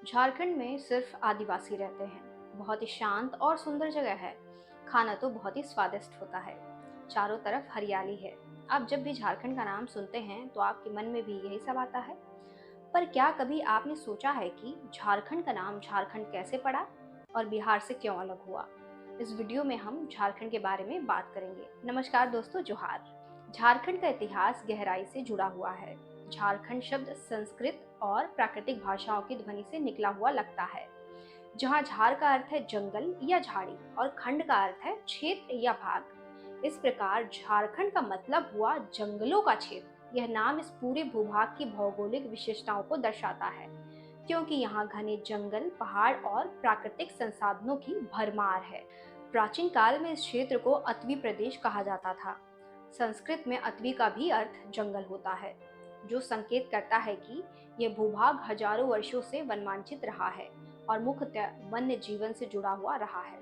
झारखंड में सिर्फ आदिवासी रहते हैं। बहुत ही शांत और सुंदर जगह है। खाना तो बहुत ही स्वादिष्ट होता है। चारों तरफ हरियाली है। आप जब भी झारखंड का नाम सुनते हैं तो आपके मन में भी यही सब आता है। पर क्या कभी आपने सोचा है कि झारखंड का नाम झारखंड कैसे पड़ा और बिहार से क्यों अलग हुआ? इस वीडियो में हम झारखंड के बारे में बात करेंगे। नमस्कार दोस्तों, जोहार। झारखंड का इतिहास गहराई से जुड़ा हुआ है। झारखंड शब्द संस्कृत और प्राकृतिक भाषाओं की ध्वनि से निकला हुआ लगता है। जहाँ झार का अर्थ है जंगल या झाड़ी और खंड का अर्थ है क्षेत्र या भाग। इस प्रकार झारखंड का मतलब हुआ जंगलों का क्षेत्र। यह नाम इस पूरे भूभाग की भौगोलिक विशेषताओं को दर्शाता है, क्योंकि यहाँ घने जंगल, पहाड़ और प्राकृतिक संसाधनों की भरमार है। प्राचीन काल में इस क्षेत्र को अतवी प्रदेश कहा जाता था। संस्कृत में अतवी का भी अर्थ जंगल होता है, जो संकेत करता है कि यह भूभाग हजारों वर्षों से वनवांछित रहा है और मुख्यतः वन्य जीवन से जुड़ा हुआ रहा है।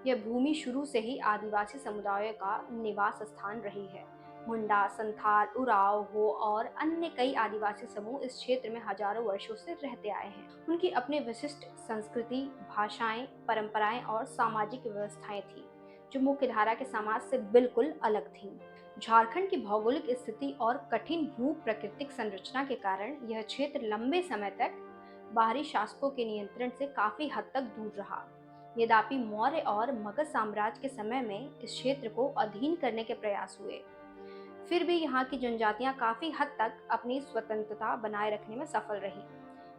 यह भूमि शुरू से ही आदिवासी समुदायों का निवास स्थान रही है। मुंडा, संथाल, उराव, हो और अन्य कई आदिवासी समूह इस क्षेत्र में हजारों वर्षों से रहते आए हैं। उनकी अपनी विशिष्ट संस्कृति, भाषाएं, परंपराएं और सामाजिक व्यवस्थाएं थी, जो मुख्य धारा के समाज से बिल्कुल अलग थीं। झारखंड की भौगोलिक स्थिति और कठिन भू प्राकृतिक संरचना के कारण यह क्षेत्र लंबे समय तक बाहरी शासकों के नियंत्रण से काफी हद तक दूर रहा। यद्यपि मौर्य और मगध साम्राज्य के समय में इस क्षेत्र को अधीन करने के प्रयास हुए, फिर भी यहाँ की जनजातियां काफी हद तक अपनी स्वतंत्रता बनाए रखने में सफल रही।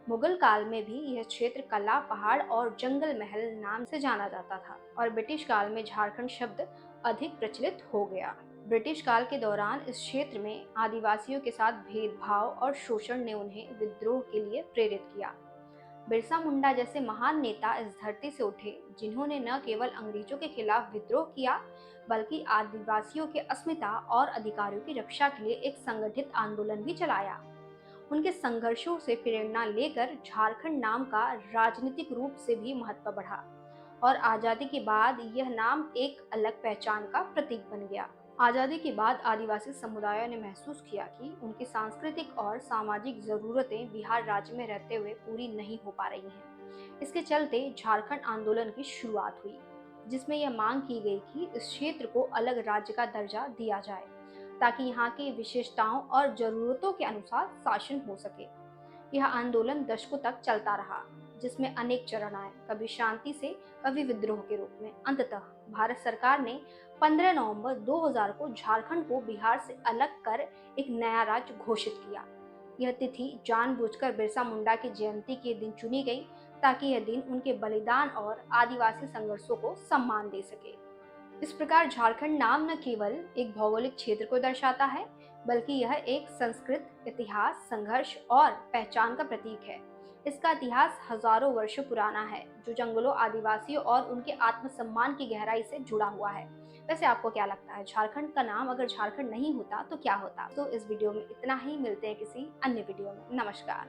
मुगल काल में भी यह क्षेत्र कला, पहाड़ और जंगल महल नाम से जाना जाता था और ब्रिटिश काल में झारखंड शब्द अधिक प्रचलित हो गया। ब्रिटिश काल के दौरान इस क्षेत्र में आदिवासियों के साथ भेदभाव और शोषण ने उन्हें विद्रोह के लिए प्रेरित किया। बिरसा मुंडा जैसे महान नेता इस धरती से उठे, जिन्होंने न केवल अंग्रेजों के खिलाफ विद्रोह किया, बल्कि आदिवासियों के अस्मिता और अधिकारों की रक्षा के लिए एक संगठित आंदोलन भी चलाया। उनके संघर्षों से प्रेरणा लेकर झारखंड नाम का राजनीतिक रूप से भी महत्व बढ़ा और आजादी के बाद यह नाम एक अलग पहचान का प्रतीक बन गया। आजादी के बाद आदिवासी समुदायों ने महसूस किया कि उनकी सांस्कृतिक और सामाजिक जरूरतें बिहार राज्य में रहते हुए पूरी नहीं हो पा रही हैं। इसके चलते झारखंड आंदोलन की शुरुआत हुई, जिसमें यह मांग की गई कि इस क्षेत्र को अलग राज्य का दर्जा दिया जाए, ताकि यहाँ की विशेषताओं और जरूरतों के अनुसार शासन हो सके। यह आंदोलन दशकों तक चलता रहा, जिसमें अनेक चरण आए, कभी शांति से, कभी विद्रोह के रूप में। अंततः भारत सरकार ने 15 नवंबर 2000 को झारखंड को बिहार से अलग कर एक नया राज्य घोषित किया। यह तिथि जानबूझकर बिरसा मुंडा की जयंती के दिन चुनी गई, ताकि यह दिन उनके बलिदान और आदिवासी संघर्षों को सम्मान दे सके। इस प्रकार झारखंड नाम न केवल एक भौगोलिक क्षेत्र को दर्शाता है, बल्कि यह एक संस्कृत, इतिहास, संघर्ष और पहचान का प्रतीक है। इसका इतिहास हजारों वर्षों पुराना है, जो जंगलों, आदिवासियों और उनके आत्मसम्मान की गहराई से जुड़ा हुआ है। वैसे आपको क्या लगता है, झारखंड का नाम अगर झारखंड नहीं होता तो क्या होता? तो इस वीडियो में इतना ही। मिलते हैं किसी अन्य वीडियो में। नमस्कार।